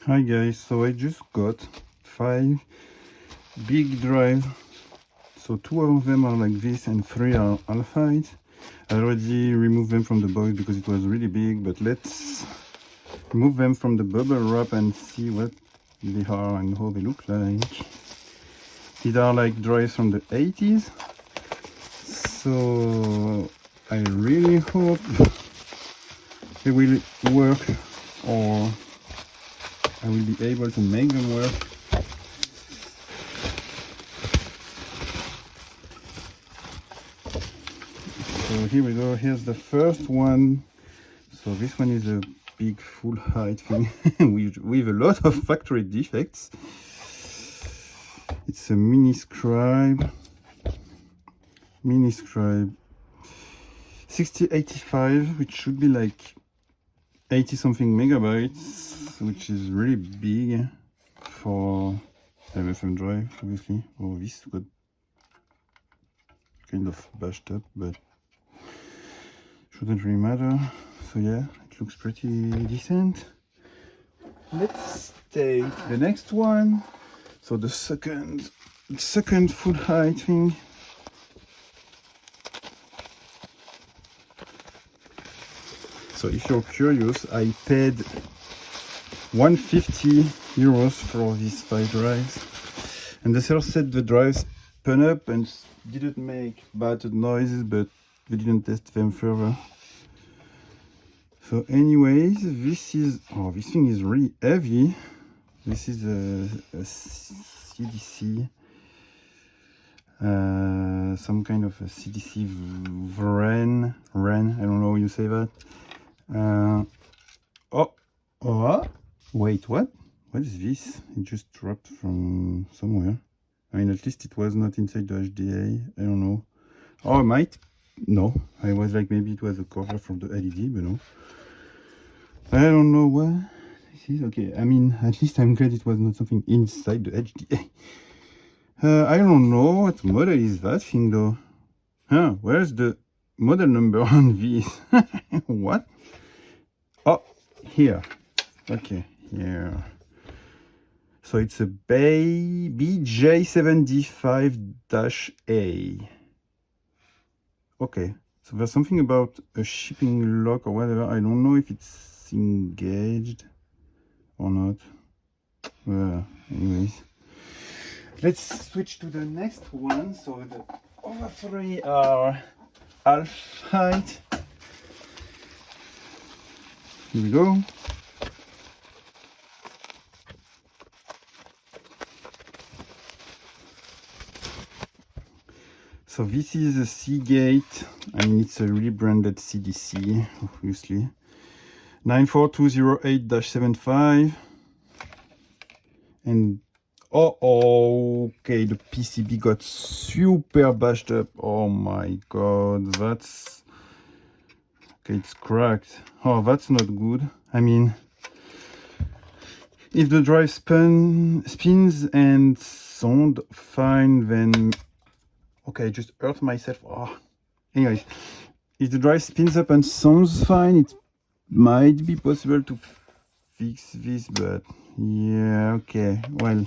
Hi guys, so I just got 5 big drives. So 2 of them are like this and 3 are alphite. I already removed them from the box because it was really big, but let's remove them from the bubble wrap and see what they are and how they look like. These are like drives from the 80s. So I really hope they will work, or I will be able to make them work. So here we go, here's the first one. So this one is a big full height thing with a lot of factory defects. It's a mini scribe 6085, which should be like 80 something megabytes, which is really big for LFM drive, obviously. Oh, this got kind of bashed up, but shouldn't really matter. So yeah, it looks pretty decent. Let's take the next one. So the second full height thing. So if you're curious, I paid 150 euros for these 5 drives, and the seller said the drives spun up and didn't make bad noises, but we didn't test them further. So anyways, this thing is really heavy. This is a CDC, some kind of a CDC Ren, I don't know how you say that. Wait, what is this? It just dropped from somewhere. I mean, at least it was not inside the HDA. I don't know. Oh, it might. No, I was like, maybe it was a cover from the LED, but no. I don't know what this is. Okay, I mean, at least I'm glad it was not something inside the HDA. I don't know what model is that thing though. Where's the model number on this? What? Oh, here. Okay, here. So it's a BJ75-A. Okay, so there's something about a shipping lock or whatever. I don't know if it's engaged or not. Anyways, let's switch to the next one. So the other 3 are alphite. Here we go. So this is a Seagate. I mean, it's a rebranded CDC, obviously. 94208-75. And okay, the PCB got super bashed up. Oh my god, that's okay, it's cracked. Oh, that's not good. I mean, if the drive spins and sound fine, then okay, I just hurt myself. Oh, anyways, if the drive spins up and sounds fine, it might be possible to fix this, but yeah, okay, well,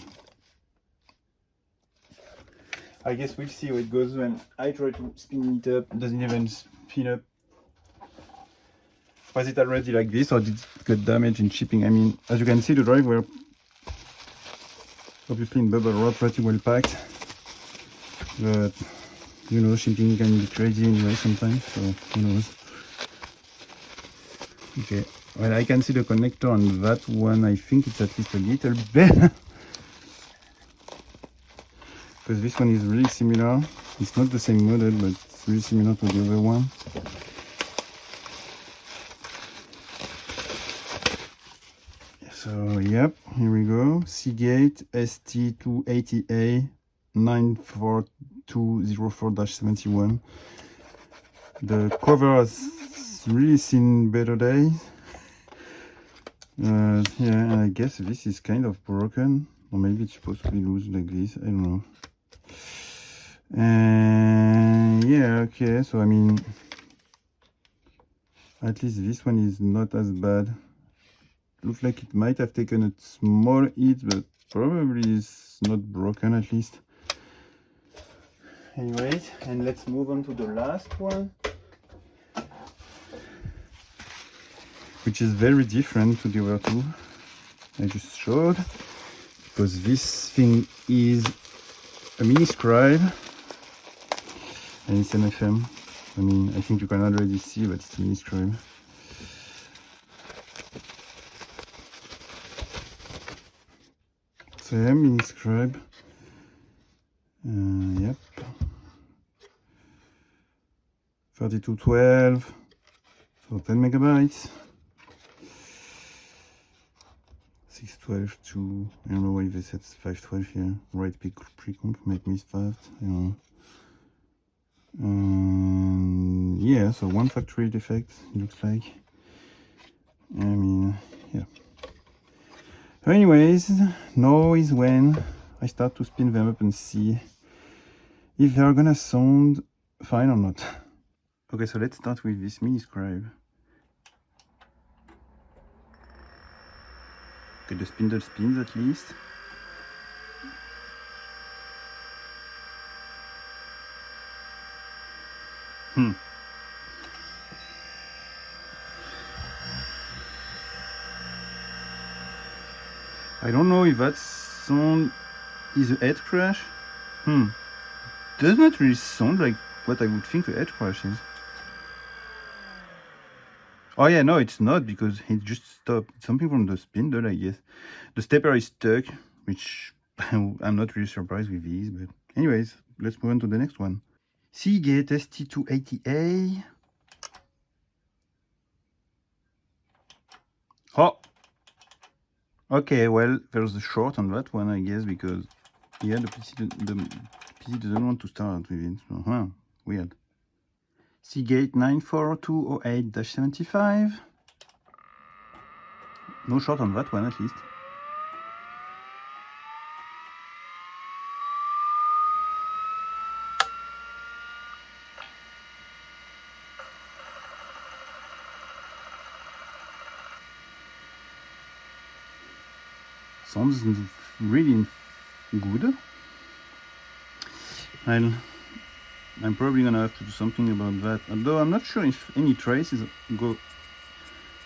I guess we'll see how it goes when I try to spin it up. It doesn't even spin up. Was it already like this, or did it get damaged in shipping? I mean, as you can see, the drive were obviously in bubble wrap, pretty well packed, but you know, shipping can be crazy anyway sometimes, so who knows. Okay, well, I can see the connector on that one. I think it's at least a little better because this one is really similar. It's not the same model, but it's really similar to the other one. So yep, here we go. Seagate ST280A 94204-71. The cover has really seen better days. Yeah, I guess this is kind of broken, or maybe it's supposed to be loose like this. I don't know. Yeah, okay. So I mean, at least this one is not as bad looks like it might have taken a small hit, but probably is not broken at least. Anyways, and let's move on to the last one, which is very different to the other two I just showed, because this thing is a mini scribe and it's MFM. I mean, I think you can already see, but it's a mini scribe. So yeah, mini scribe. Yep. 3212, so 10 megabytes. 612 to, I don't know why they said 512 here. Right pick pre-comp might miss that, I don't know. Yeah, so one factory defect, it looks like. I mean, yeah. So anyways, now is when I start to spin them up and see if they're gonna sound fine or not. Okay, so let's start with this mini scribe. Okay, the spindle spins at least. I don't know if that sound is a head crash. Does not really sound like what I would think a head crash is. Oh yeah, no, it's not, because it just stopped. It's something from the spindle, I guess. The stepper is stuck, which I'm not really surprised with these, but anyways, let's move on to the next one. Seagate ST280A. Oh! Okay, well, there's a short on that one, I guess, because yeah, the PC doesn't want to start with it. So, weird. Seagate 94208-75. No short on that one, at least. Sounds really good. I'm probably gonna have to do something about that, although I'm not sure if any traces go,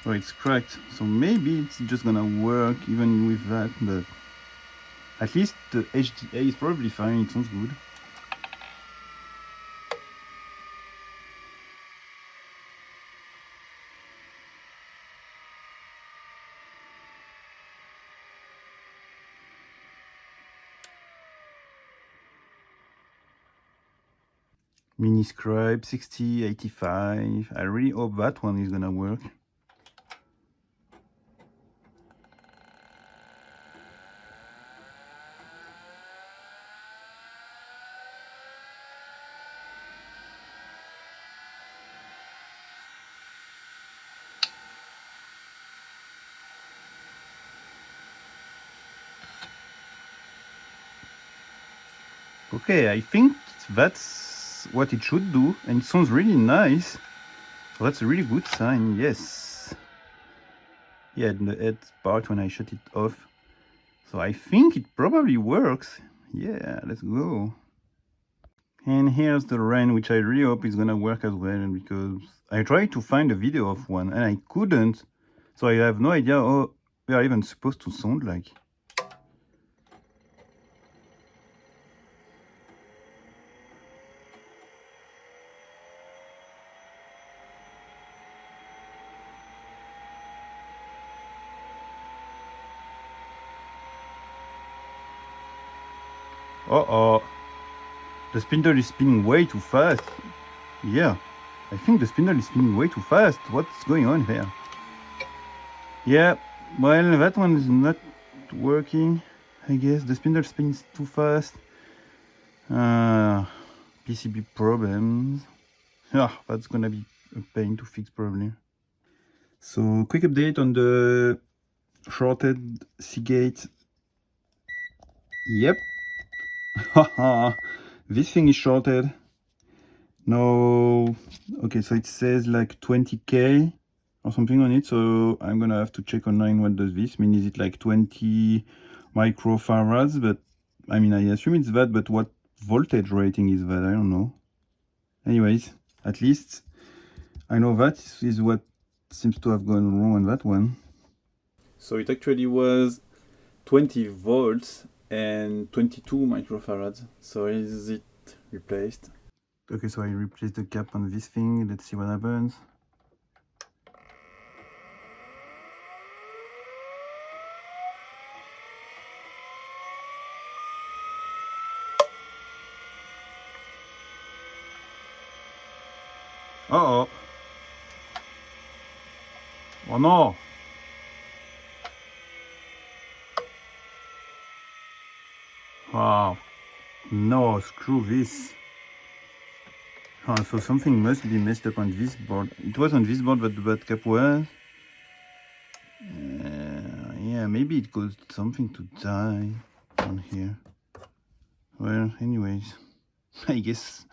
or it's cracked, so maybe it's just gonna work even with that, but at least the HDA is probably fine. It sounds good. Mini scribe 6085. I really hope that one is gonna work. Okay, I think that's what it should do, and it sounds really nice. So that's a really good sign, yes. Yeah, the head part when I shut it off. So I think it probably works. Yeah, let's go. And here's the RAN, which I really hope is gonna work as well, because I tried to find a video of one and I couldn't. So I have no idea how they are even supposed to sound like. Uh-oh. The spindle is spinning way too fast. Yeah, I think the spindle is spinning way too fast. What's going on here? Yeah, well, that one is not working. I guess the spindle spins too fast. PCB problems. That's gonna be a pain to fix probably. So quick update on the shorted Seagate. Yep. This thing is shorted. No, okay, so it says like 20K or something on it, so I'm gonna have to check online what does this mean. Is it like 20 microfarads? But I mean, I assume it's that, but what voltage rating is that? I don't know. Anyways, at least I know that is what seems to have gone wrong on that one. So it actually was 20 volts and 22 microfarads. So is it replaced? Okay, so I replaced the cap on this thing. Let's see what happens. Uh-oh. Oh no! Wow. No, screw this. So something must be messed up on this board. It was on this board that the bad cap was. Yeah, maybe it caused something to die on here. Well, anyways, I guess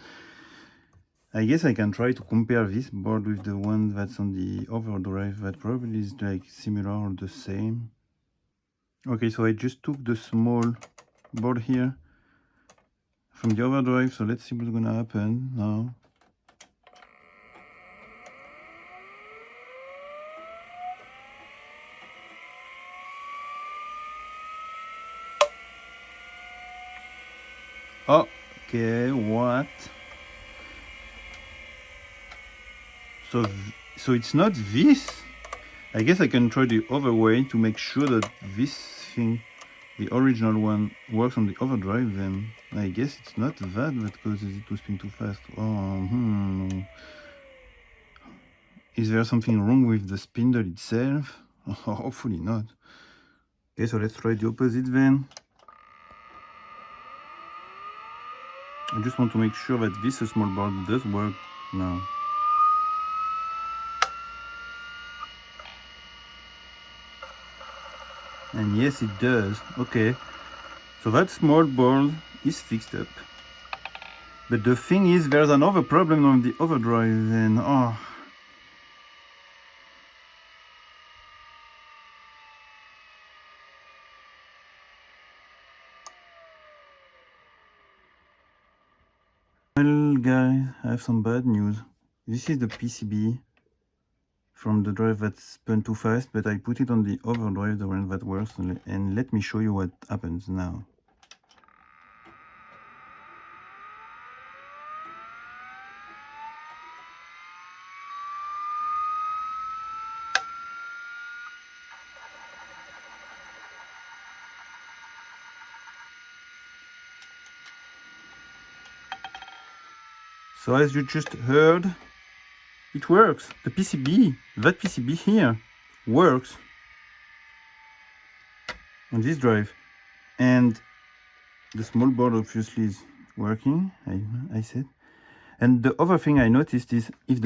I can try to compare this board with the one that's on the overdrive. That probably is like similar or the same. Okay, so I just took the small board here from the overdrive, so let's see what's gonna happen now. Okay, what? So it's not this? I guess I can try the other way to make sure that this thing, the original one, works on the overdrive. Then I guess it's not that causes it to spin too fast. Is there something wrong with the spindle itself? Hopefully not. Okay, so let's try the opposite then. I just want to make sure that this small board does work now. And yes, it does. Okay, so that small board is fixed up. But the thing is, there's another problem on the overdrive then. Well, guys, I have some bad news. This is the PCB from the drive that spun too fast, but I put it on the overdrive, the one that works, and let me show you what happens now. So as you just heard, it works. The PCB, that PCB here, works on this drive. And the small board obviously is working, I said. And the other thing I noticed is if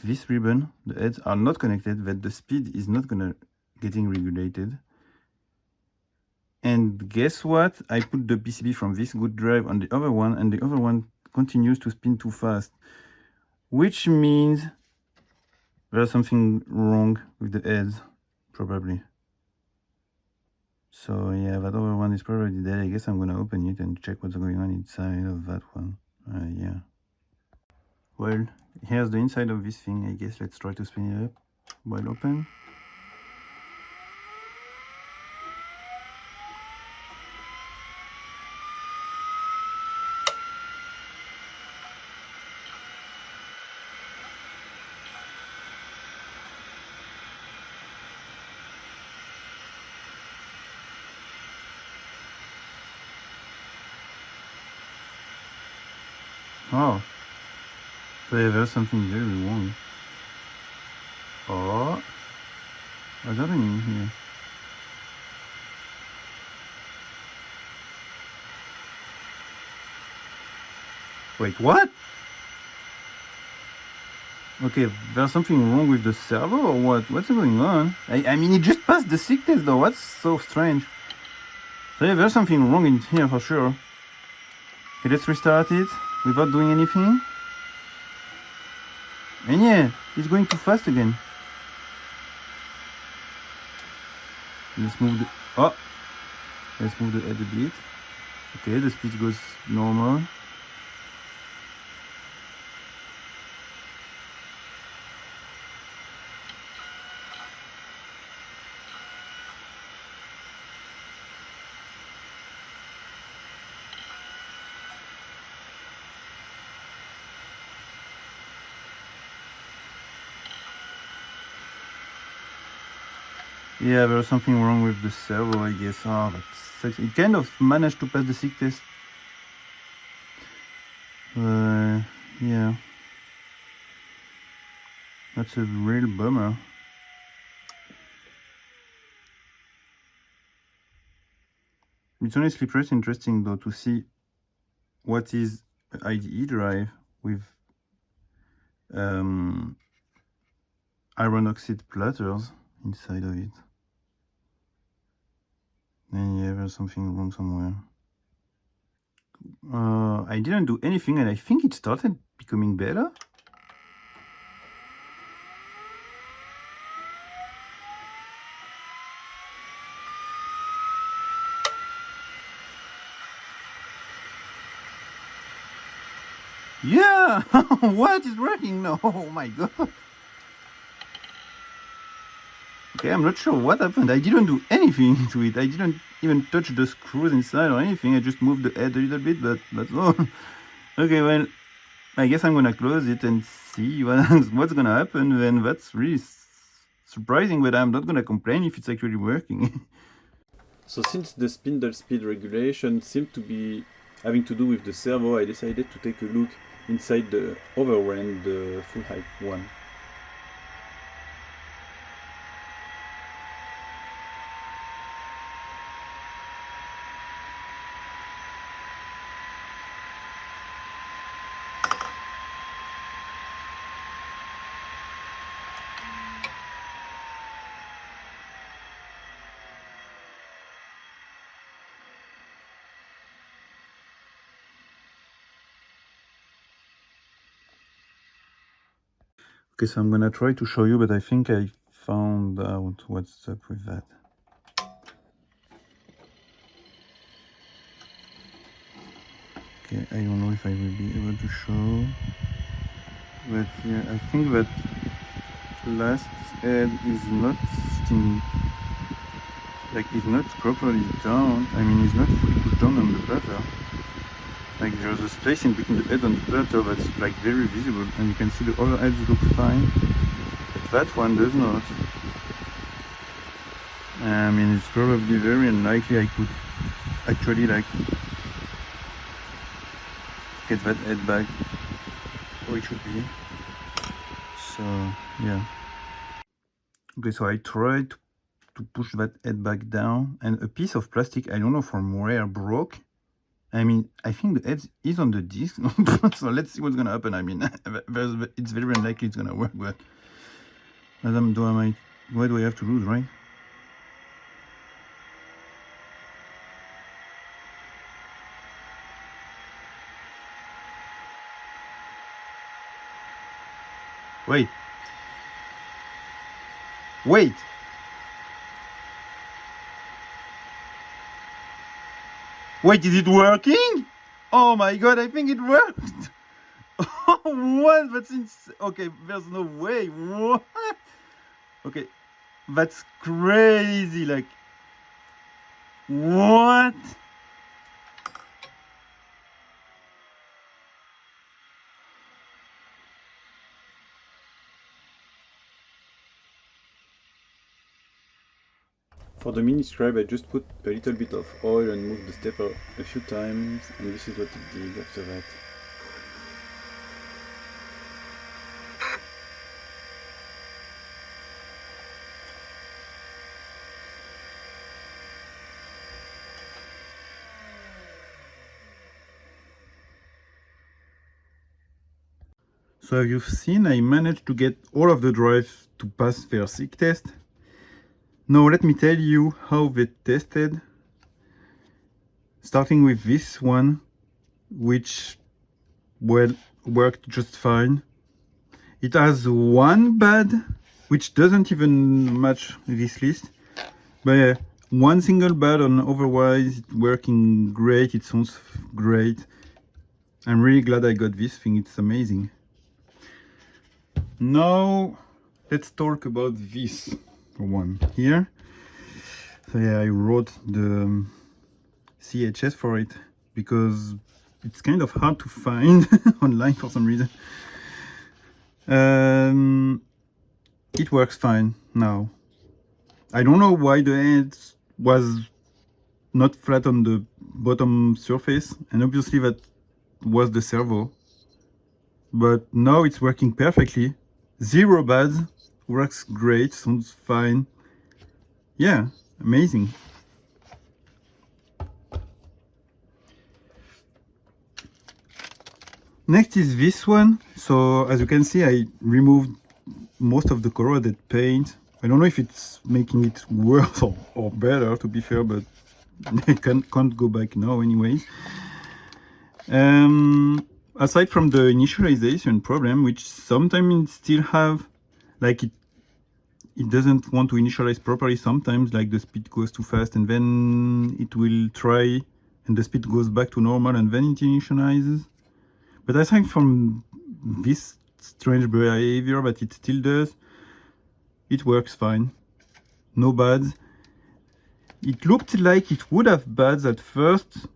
this ribbon, the heads are not connected, that the speed is not gonna getting regulated. And guess what? I put the PCB from this good drive on the other one, and the other one continues to spin too fast, which means there's something wrong with the heads, probably. So yeah, that other one is probably dead. I guess I'm gonna open it and check what's going on inside of that one. Yeah. Well, here's the inside of this thing. I guess let's try to spin it up while open. Oh, so yeah, there's something very wrong. Oh, what's happening here? Wait, what? Okay, there's something wrong with the servo or what? What's going on? I mean, it just passed the sick test though. What's so strange? So yeah, there's something wrong in here for sure. Okay, let's restart it without doing anything. And yeah, it's going too fast again. Let's move the, oh, let's move the head a bit. Okay, the speed goes normal. Yeah, there's something wrong with the servo, I guess. Oh, that sucks. It kind of managed to pass the sick test. Yeah. That's a real bummer. It's honestly pretty interesting though to see what is an IDE drive with iron oxide platters inside of it. And yeah, there's something wrong somewhere. I didn't do anything and I think it started becoming better. Yeah, what is working now? Oh my god. Okay, I'm not sure what happened. I didn't do anything to it. I didn't even touch the screws inside or anything. I just moved the head a little bit, but that's all. Okay, well, I guess I'm gonna close it and see what's gonna happen. Then that's really surprising, but I'm not gonna complain if it's actually working. So since the spindle speed regulation seemed to be having to do with the servo, I decided to take a look inside the other one, the full height one. Okay, so I'm gonna try to show you, but I think I found out what's up with that. Okay, I don't know if I will be able to show, but yeah, I think that last head is not sitting, like it's not properly down. I mean, it's not fully pushed down on the platter. Like there's a space in between the head and the platter that's like very visible, and you can see the other heads look fine, but that one does not. I mean, it's probably very unlikely I could actually like get that head back where it should be. So yeah. Okay, so I tried to push that head back down, and a piece of plastic, I don't know from where, broke. I mean, I think the head is on the disc, so let's see what's gonna happen. I mean, it's very unlikely it's gonna work, but Madame, what do I have to lose, right? Wait. Wait! Wait, is it working? Oh my god, I think it worked! What? That's insane. Okay, there's no way. What? Okay, that's crazy. Like, what? For the mini scribe, I just put a little bit of oil and moved the stepper a few times, and this is what it did after that. So as you've seen, I managed to get all of the drives to pass their sick test. Now let me tell you how they tested. Starting with this one, which, well, worked just fine. It has one bad, which doesn't even match this list. But yeah, one single bad on otherwise it's working great, it sounds great. I'm really glad I got this thing, it's amazing. Now let's talk about this one here. So yeah, I wrote the CHS for it because it's kind of hard to find online for some reason. It works fine now. I don't know why the head was not flat on the bottom surface, and obviously that was the servo. But now it's working perfectly. Zero bad, works great, sounds fine. Yeah, amazing. Next is this one. So as you can see, I removed most of the corroded paint. I don't know if it's making it worse or better, to be fair, but I can't go back now anyways. Aside from the initialization problem, which sometimes still have, like it doesn't want to initialize properly sometimes, like the speed goes too fast and then it will try and the speed goes back to normal and then it initializes. But aside from this strange behavior that it still does, it works fine. No bads. It looked like it would have bads at first,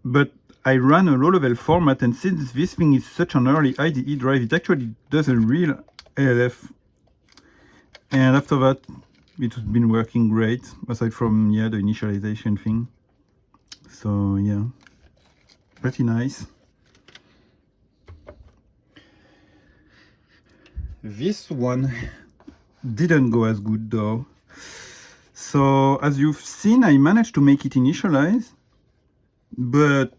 but I ran a low-level format, and since this thing is such an early IDE drive, it actually does a real ALF. And after that, it's been working great, aside from, yeah, the initialization thing. So, yeah, pretty nice. This one didn't go as good though. So as you've seen, I managed to make it initialize, but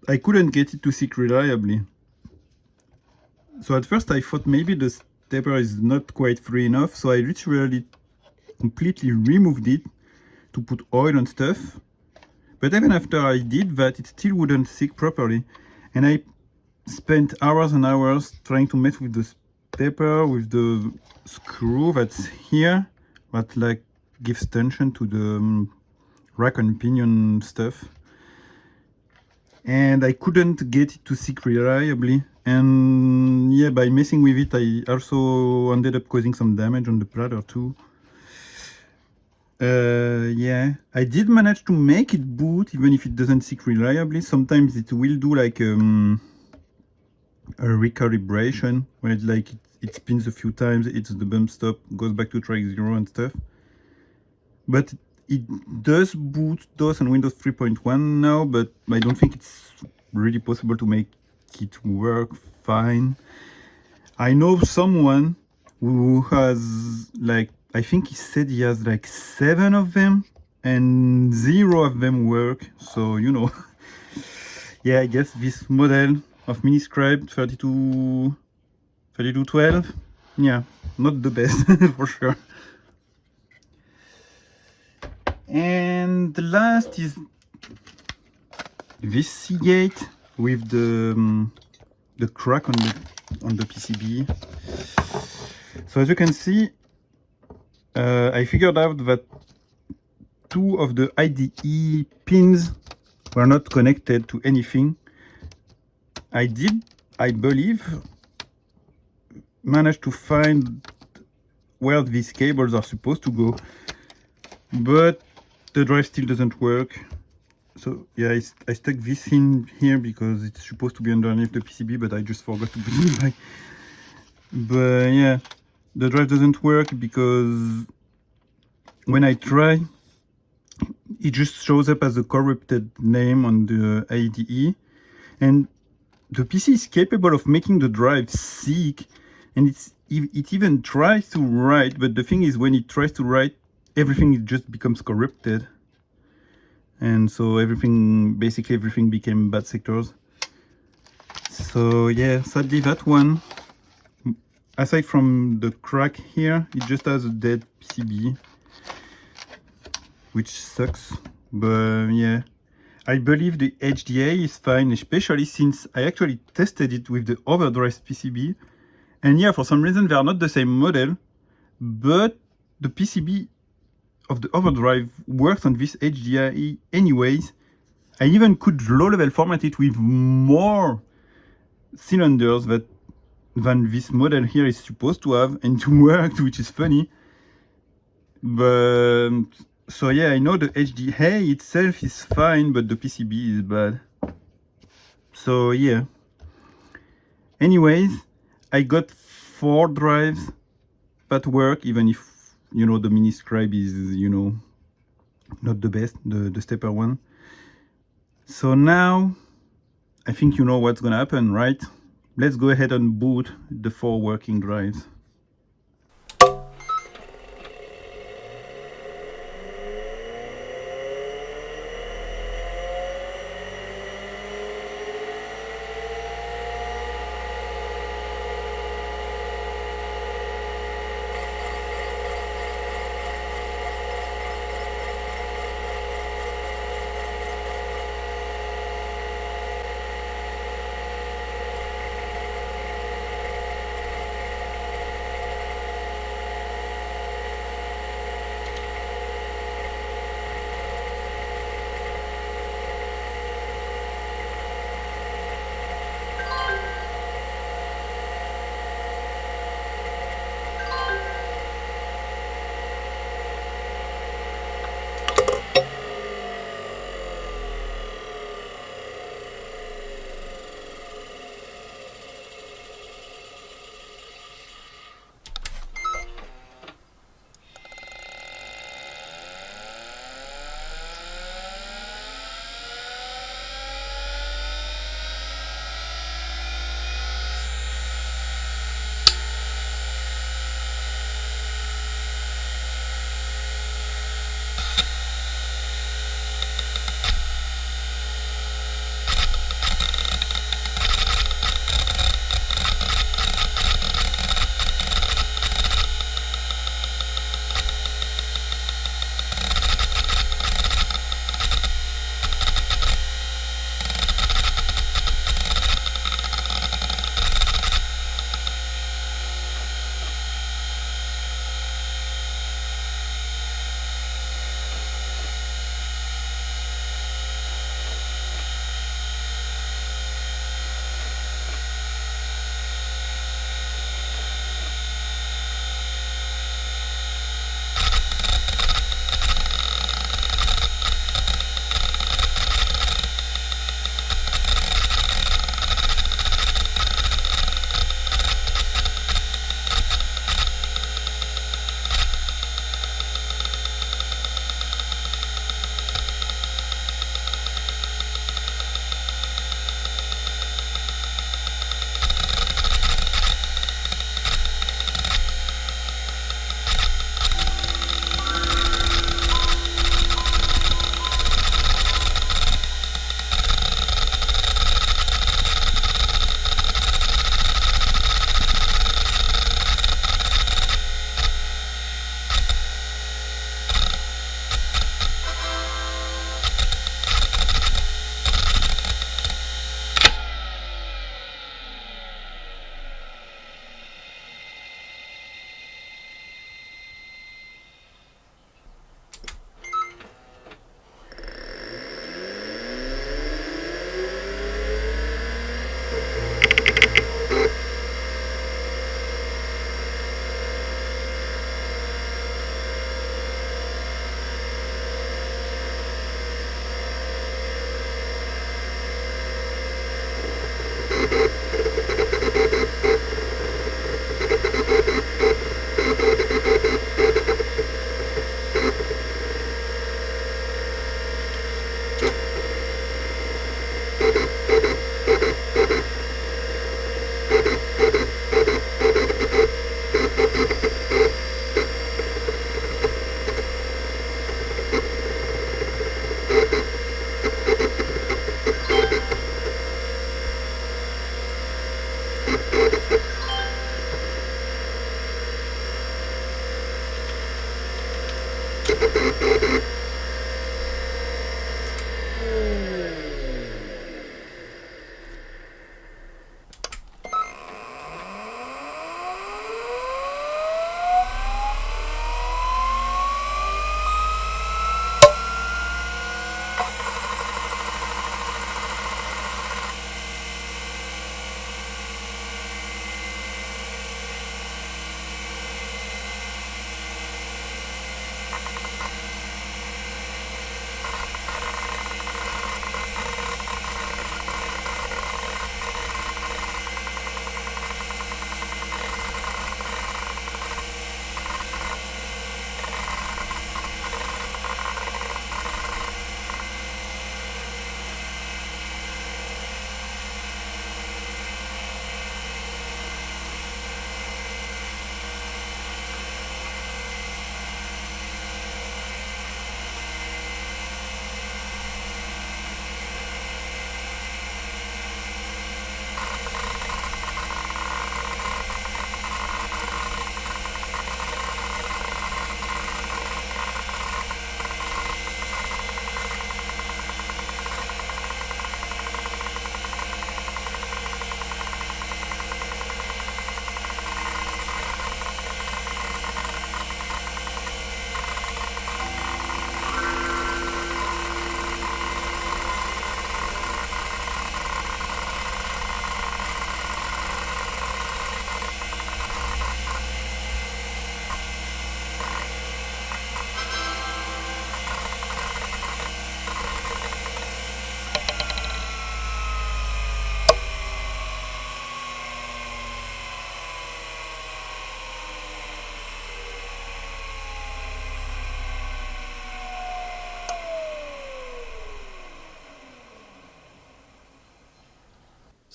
I couldn't get it to seek reliably. So at first I thought maybe the stepper is not quite free enough, so I literally completely removed it to put oil and stuff. But even after I did that, it still wouldn't seek properly. And I spent hours and hours trying to mess with the stepper, with the screw that's here, that like gives tension to the rack and pinion stuff. And I couldn't get it to seek reliably. And yeah, by messing with it, I also ended up causing some damage on the platter too. Yeah, I did manage to make it boot, even if it doesn't seek reliably. Sometimes it will do like a recalibration, where it's like it spins a few times, it's the bump stop, goes back to track 0 and stuff. But it does boot DOS on Windows 3.1 now, but I don't think it's really possible to make it work fine. I know someone who has like, I think he said he has like 7 of them and 0 of them work. So, you know, yeah, I guess this model of Miniscribe 3212, yeah, not the best for sure. And the last is this Seagate with the crack on the PCB. So as you can see, I figured out that 2 of the IDE pins were not connected to anything. I did, I believe, manage to find where these cables are supposed to go, but the drive still doesn't work. So yeah, I stuck this in here because it's supposed to be underneath the PCB, but I just forgot to put it back. But yeah, the drive doesn't work because when I try, it just shows up as a corrupted name on the IDE, and the PC is capable of making the drive seek, and it even tries to write, but the thing is, when it tries to write, everything just becomes corrupted, and so basically everything became bad sectors. So yeah, sadly that one, aside from the crack here, it just has a dead PCB, which sucks. But yeah, I believe the HDA is fine, especially since I actually tested it with the overdrive PCB. And yeah, for some reason they are not the same model, but the PCB of the overdrive works on this HDI anyways. I even could low-level format it with more cylinders than this model here is supposed to have, and it worked, which is funny. But so yeah, I know the HDA itself is fine, but the PCB is bad. So yeah. Anyways, I got 4 drives that work, even if, you know, the mini scribe is, you know, not the best, the stepper one. So now I think you know what's gonna happen, right? Let's go ahead and boot the 4 working drives.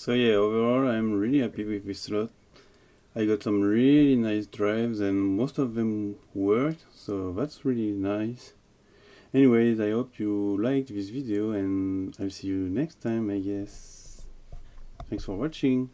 So yeah, overall I'm really happy with this slot. I got some really nice drives and most of them worked, so that's really nice. Anyways, I hope you liked this video and I'll see you next time, I guess. Thanks for watching.